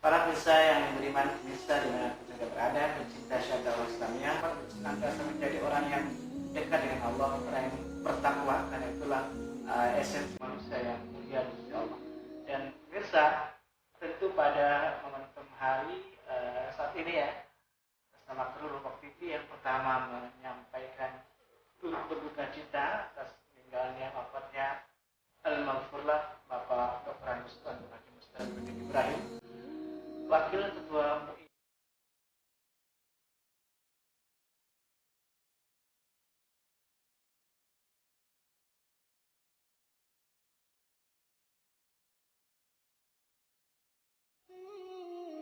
Para pemirsa yang beriman, pemirsa dimanapun Anda berada, pencinta syariat Islamiyah, senantiasa menjadi orang yang dekat dengan Allah, orang yang bertakwa, karena itulah esensi manusia yang mulia di sisi Allah. Dan pemirsa, tentu pada momentum hari saat ini ya, bersama kru Lombok TV yang pertama menyampaikan turut berduka cita atas meninggalnya wafatnya Al-Maghfurlah Bapak Dr. Anustan Haji Mustaqim bin Ibrahim, Wakil Ketua MUI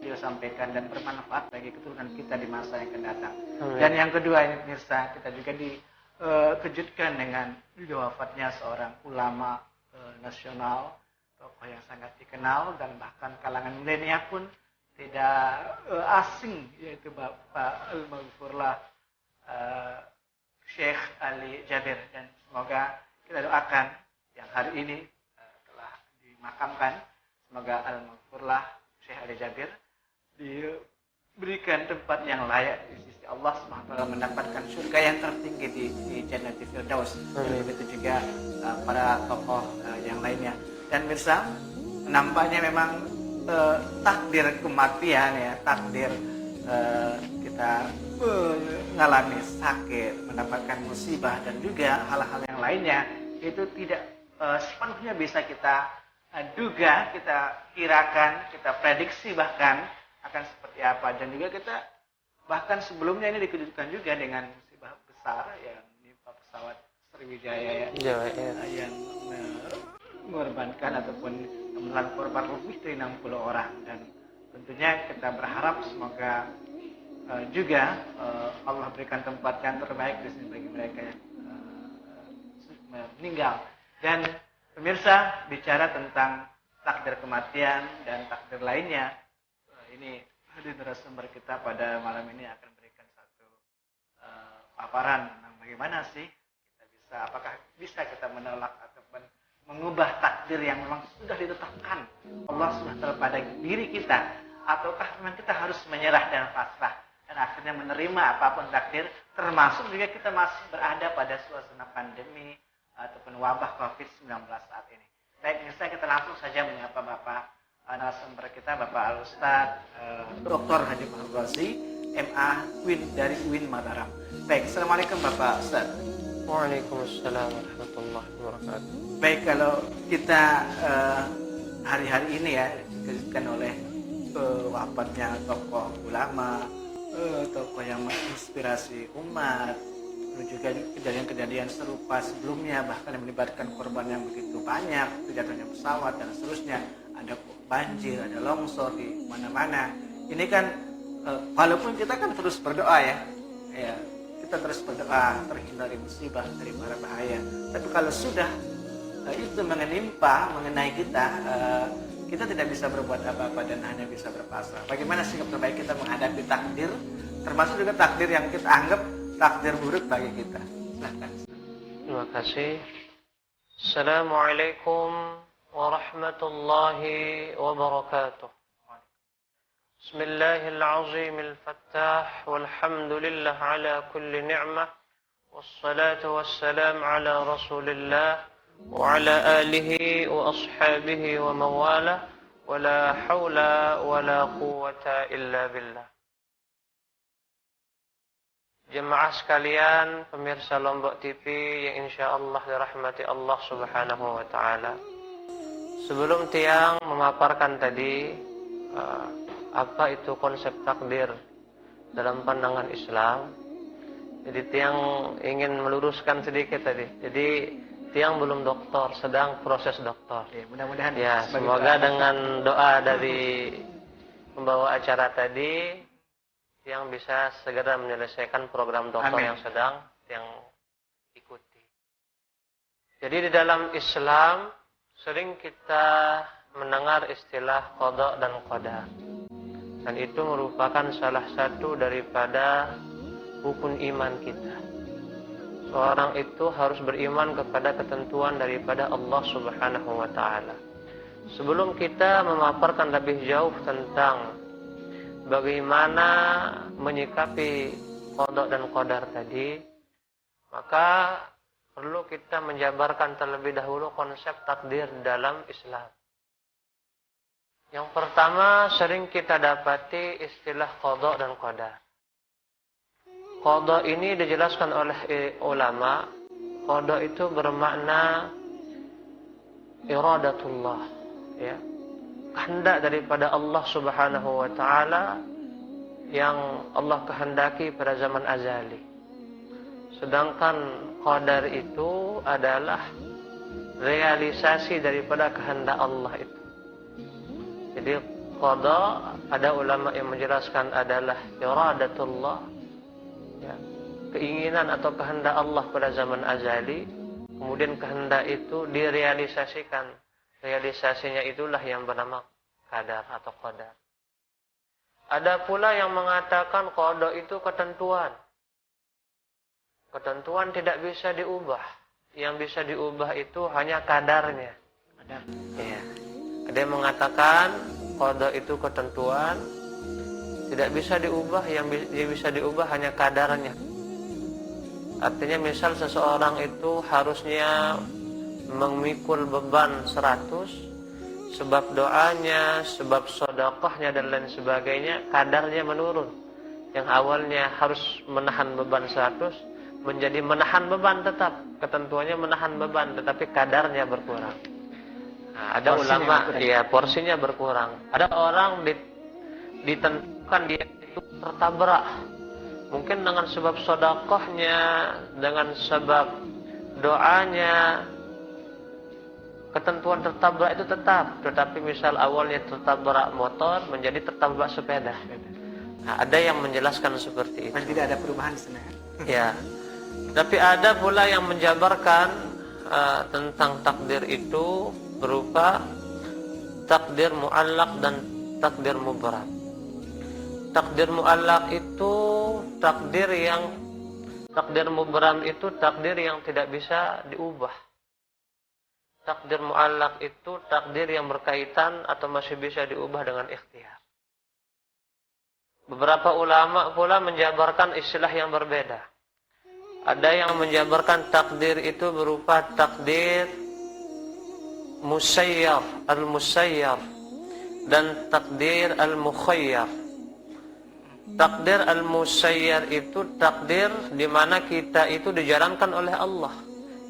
dia sampaikan dan bermanfaat bagi keturunan kita di masa yang akan datang. Dan yang kedua ini pemirsa, kita juga dikejutkan dengan juga wafatnya seorang ulama nasional, tokoh yang sangat dikenal dan bahkan kalangan milenial pun tidak asing, yaitu Bapak Al-Maghfurlah Syekh Ali Jabir. Dan semoga kita doakan yang hari ini telah dimakamkan, semoga Al-Maghfurlah Syekh Ali Jabir diberikan tempat yang layak di sisi Allah SWT, mendapatkan surga yang tertinggi di Jannatul Firdaus. Begitu juga para tokoh yang lainnya. Dan mirsa, nampaknya memang takdir kematian ya, takdir kita mengalami sakit, mendapatkan musibah dan juga hal-hal yang lainnya itu tidak sepenuhnya bisa kita duga, kita kirakan, kita prediksi bahkan akan seperti apa. Dan juga kita bahkan sebelumnya ini dikejutkan juga dengan musibah besar yang menimpa pesawat Sriwijaya yang mengorbankan ataupun menelan korban lebih dari 60 orang. Dan tentunya kita berharap semoga juga Allah berikan tempat yang terbaik di sini bagi mereka yang meninggal. Dan pemirsa, bicara tentang takdir kematian dan takdir lainnya, ini hadir narasumber kita pada malam ini akan berikan satu paparan tentang bagaimana sih kita bisa, apakah bisa kita menolak ataupun mengubah takdir yang memang sudah ditetapkan Allah SWT pada diri kita, ataukah memang kita harus menyerah dan pasrah dan akhirnya menerima apapun takdir, termasuk juga kita masih berada pada suasana pandemi ataupun wabah COVID-19 saat ini. Baik, misalnya kita langsung saja menyapa Bapak narasumber kita, Bapak Al-Ustaz Dr. Haji Mahrozi, MA UIN dari UIN Mataram. Baik, Assalamualaikum Bapak Ustaz. Waalaikumsalam warahmatullahi wabarakatuh. Baik, kalau kita hari-hari ini ya dikejutkan oleh wafatnya tokoh ulama, tokoh yang menginspirasi umat, dan juga kejadian-kejadian serupa sebelumnya, bahkan yang melibatkan korban yang begitu banyak, jatuhnya pesawat dan seterusnya, ada banjir, ada longsor di mana-mana. Ini kan walaupun kita kan terus berdoa ya, kita terus berdoa terhindar dari musibah, dari mara bahaya. Tapi kalau sudah itu mengenai kita, kita tidak bisa berbuat apa-apa dan hanya bisa berpasrah. Bagaimana sikap terbaik kita menghadapi takdir, termasuk juga takdir yang kita anggap takdir buruk bagi kita? Silahkan. Terima kasih. Assalamualaikum warahmatullahi wabarakatuh. Bismillahil azim al-fattah, walhamdulillah ala kulli ni'mah, wassalatu wassalam ala rasulillah wa ala alihi wa ashabihi wa mawala, wa la hawla wa la quwwata illa billah. Jemaah sekalian, pemirsa Lombok TV yang insyaallah dirahmati Allah Subhanahu wa taala. Sebelum Tiang memaparkan tadi apa itu konsep takdir dalam pandangan Islam, jadi Tiang ingin meluruskan sedikit tadi. Jadi Tiang belum doktor, sedang proses doktor. Ya, mudah-mudahan ya, semoga dengan doa dari pembawa acara tadi Tiang bisa segera menyelesaikan program doktor Amin. yang sedang Tiang ikuti. Jadi di dalam Islam sering kita mendengar istilah qada dan qadar. Dan itu merupakan salah satu daripada rukun iman kita. Seorang itu harus beriman kepada ketentuan daripada Allah Subhanahu wa taala. sebelum kita memaparkan lebih jauh tentang bagaimana menyikapi qada dan qadar tadi, maka perlu kita menjabarkan terlebih dahulu konsep takdir dalam Islam. Yang pertama, sering kita dapati istilah qada dan qadar. Qada ini dijelaskan oleh ulama, qada itu bermakna iradatullah, ya, kehendak daripada Allah Subhanahu wa taala yang Allah kehendaki pada zaman azali. Sedangkan qadar itu adalah realisasi daripada kehendak Allah itu. Jadi qada, ada ulama yang menjelaskan adalah iradatullah, ya, keinginan atau kehendak Allah pada zaman azali, kemudian kehendak itu direalisasikan. Realisasinya itulah yang bernama qadar atau qadar. Ada pula yang mengatakan qada itu ketentuan. Ketentuan tidak bisa diubah. Yang bisa diubah itu hanya kadarnya. Ya. Ada yang mengatakan qada itu ketentuan, tidak bisa diubah, yang bisa diubah hanya kadarnya. Artinya misal seseorang itu harusnya memikul beban 100, sebab doanya, sebab sedekahnya dan lain sebagainya, kadarnya menurun. Yang awalnya harus menahan beban 100 menjadi menahan beban tetap, ketentuannya menahan beban, tetapi kadarnya berkurang. Nah, ada ulama, ya, porsinya berkurang. Ada orang ditentukan dia itu tertabrak, mungkin dengan sebab sedekahnya, dengan sebab doanya, ketentuan tertabrak itu tetap, tetapi misal awalnya tertabrak motor menjadi tertabrak sepeda. Nah, ada yang menjelaskan seperti itu. Tidak ada perubahan di sana. Ya, tapi ada pula yang menjabarkan tentang takdir itu berupa takdir mu'allaq dan takdir mubram. Takdir mu'allaq itu takdir mubram itu takdir yang tidak bisa diubah. Takdir mu'allaq itu takdir yang berkaitan atau masih bisa diubah dengan ikhtiar. Beberapa ulama pula menjabarkan istilah yang berbeda. Ada yang menjabarkan takdir itu berupa takdir musayyar, al-musayyar, dan takdir al-mukhayyar. Takdir al-musayyar itu takdir di mana kita itu dijalankan oleh Allah.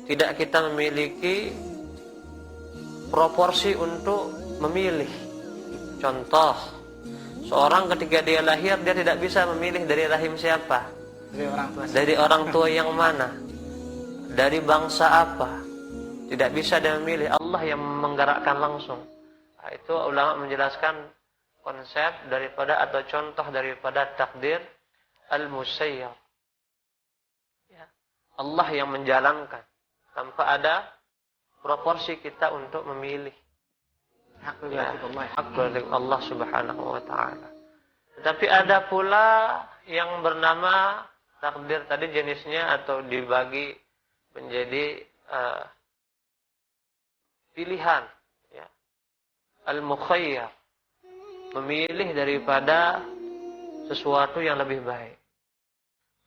Tidak kita memiliki proporsi untuk memilih. Contoh, seorang ketika dia lahir, dia tidak bisa memilih dari rahim siapa, dari orang tua yang mana, dari bangsa apa. Tidak bisa dia memilih, Allah yang menggerakkan langsung. Nah, itu ulama menjelaskan konsep daripada atau contoh daripada takdir al-musayyar, ya, Allah yang menjalankan tanpa ada proporsi kita untuk memilih. Hak dari Allah Subhanahu wa taala. Tetapi ada pula yang bernama takdir tadi jenisnya atau dibagi menjadi pilihan, ya. Al-mukhayyar, memilih daripada sesuatu yang lebih baik.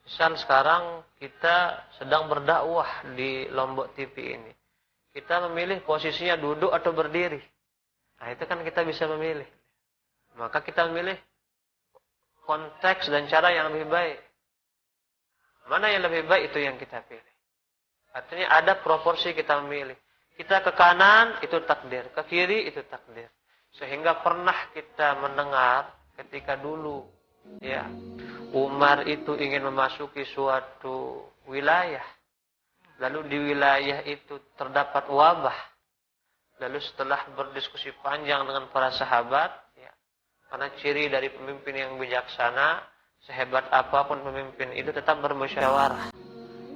Misal sekarang kita sedang berdakwah di Lombok TV ini. Kita memilih posisinya duduk atau berdiri. Nah, itu kan kita bisa memilih. Maka kita memilih konteks dan cara yang lebih baik. Mana yang lebih baik itu yang kita pilih. Artinya ada proporsi kita memilih. Kita ke kanan itu takdir, ke kiri itu takdir. Sehingga pernah kita mendengar ketika dulu, ya, Umar itu ingin memasuki suatu wilayah. Lalu di wilayah itu terdapat wabah. Lalu setelah berdiskusi panjang dengan para sahabat, ya, karena ciri dari pemimpin yang bijaksana, sehebat apapun pemimpin itu tetap bermusyawarah.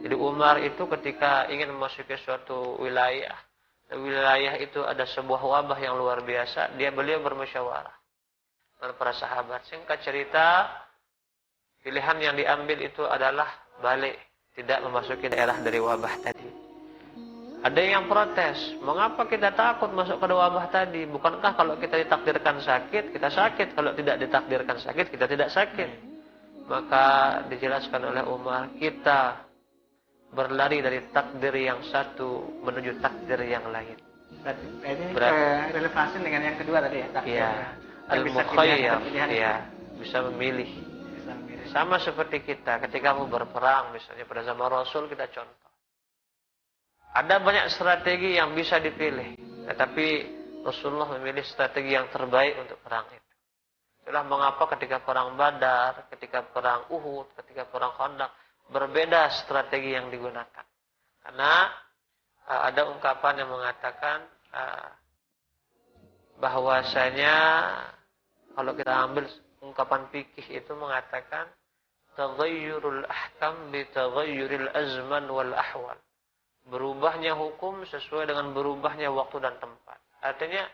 Jadi Umar itu ketika ingin memasuki suatu wilayah itu ada sebuah wabah yang luar biasa, beliau bermusyawarah dengan para sahabat. Singkat cerita, pilihan yang diambil itu adalah balik, tidak memasuki daerah dari wabah tadi. Ada yang protes, mengapa kita takut masuk ke wabah tadi? Bukankah kalau kita ditakdirkan sakit, kita sakit. Kalau tidak ditakdirkan sakit, kita tidak sakit. Maka dijelaskan oleh Umar, kita berlari dari takdir yang satu menuju takdir yang lain. Berarti relevansi dengan yang kedua tadi ya? Iya. Al-mukhayyar, ya, bisa memilih. Sama seperti kita, ketika mau berperang, misalnya pada zaman Rasul kita contoh. Ada banyak strategi yang bisa dipilih, tetapi Rasulullah memilih strategi yang terbaik untuk perang itu. Itulah mengapa ketika perang Badar, ketika perang Uhud, ketika perang Khandaq, berbeda strategi yang digunakan. Karena ada ungkapan yang mengatakan bahwasanya kalau kita ambil ungkapan fikih itu mengatakan taghayyurul ahkam bi taghayyuril azman wal ahwal. Berubahnya hukum sesuai dengan berubahnya waktu dan tempat. Artinya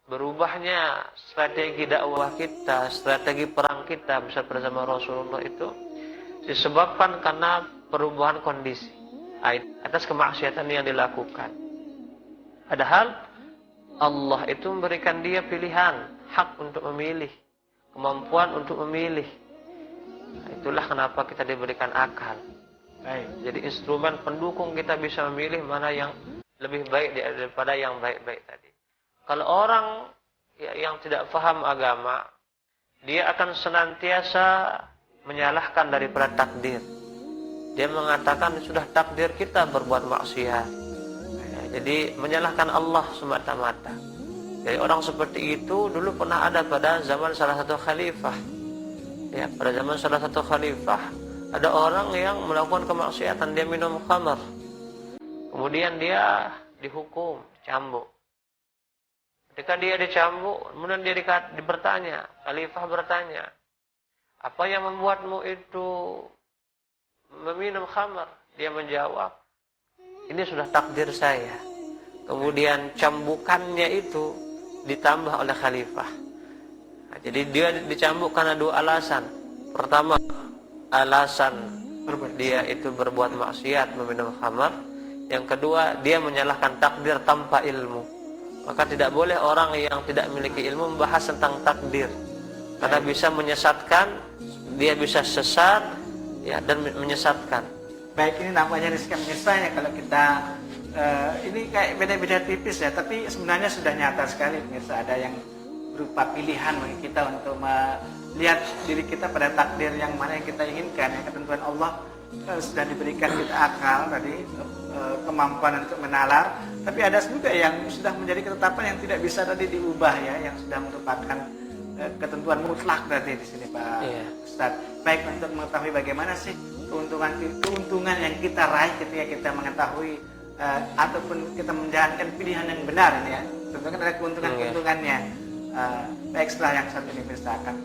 berubahnya strategi dakwah kita, strategi perang kita bisa bersama Rasulullah itu disebabkan karena perubahan kondisi atas kemaksiatan yang dilakukan. Padahal Allah itu memberikan dia pilihan, hak untuk memilih, kemampuan untuk memilih. Itulah kenapa kita diberikan akal. Baik. Jadi instrumen pendukung kita bisa memilih mana yang lebih baik daripada yang baik-baik tadi. Kalau orang yang tidak paham agama, dia akan senantiasa menyalahkan daripada takdir. Dia mengatakan sudah takdir kita berbuat maksiat. Jadi menyalahkan Allah semata-mata. Jadi orang seperti itu dulu pernah ada pada zaman salah satu khalifah. Ya, pada zaman salah satu khalifah ada orang yang melakukan kemaksiatan, dia minum khamar. Kemudian dia dihukum, dicambuk. Ketika dia dicambuk, kemudian dia bertanya, khalifah bertanya, apa yang membuatmu itu meminum khamar? Dia menjawab, ini sudah takdir saya. Kemudian cambukannya itu ditambah oleh khalifah. Nah, jadi dia dicambuk karena dua alasan. Pertama, alasan dia itu berbuat maksiat, meminum khamar. Yang kedua, dia menyalahkan takdir tanpa ilmu. Maka tidak boleh orang yang tidak memiliki ilmu membahas tentang takdir. Karena bisa menyesatkan, dia bisa sesat ya, dan menyesatkan. Baik, ini nampaknya risiko menyesatnya kalau kita ini kayak beda-beda tipis ya, tapi sebenarnya sudah nyata sekali pemirsa, ada yang berupa pilihan bagi kita untuk melihat diri kita pada takdir yang mana yang kita inginkan. Ya, ketentuan Allah sudah diberikan kita akal tadi, kemampuan untuk menalar, tapi ada juga yang sudah menjadi ketetapan yang tidak bisa tadi diubah ya, yang sudah merupakan ketentuan mutlak tadi di sini Pak Ustaz. Baik, untuk mengetahui bagaimana sih keuntungan yang kita raih ketika kita mengetahui ataupun kita menjalankan pilihan yang benar ini ya, tentu kan ada keuntungan-keuntungannya. Baik, setelah yang satu ini kita akan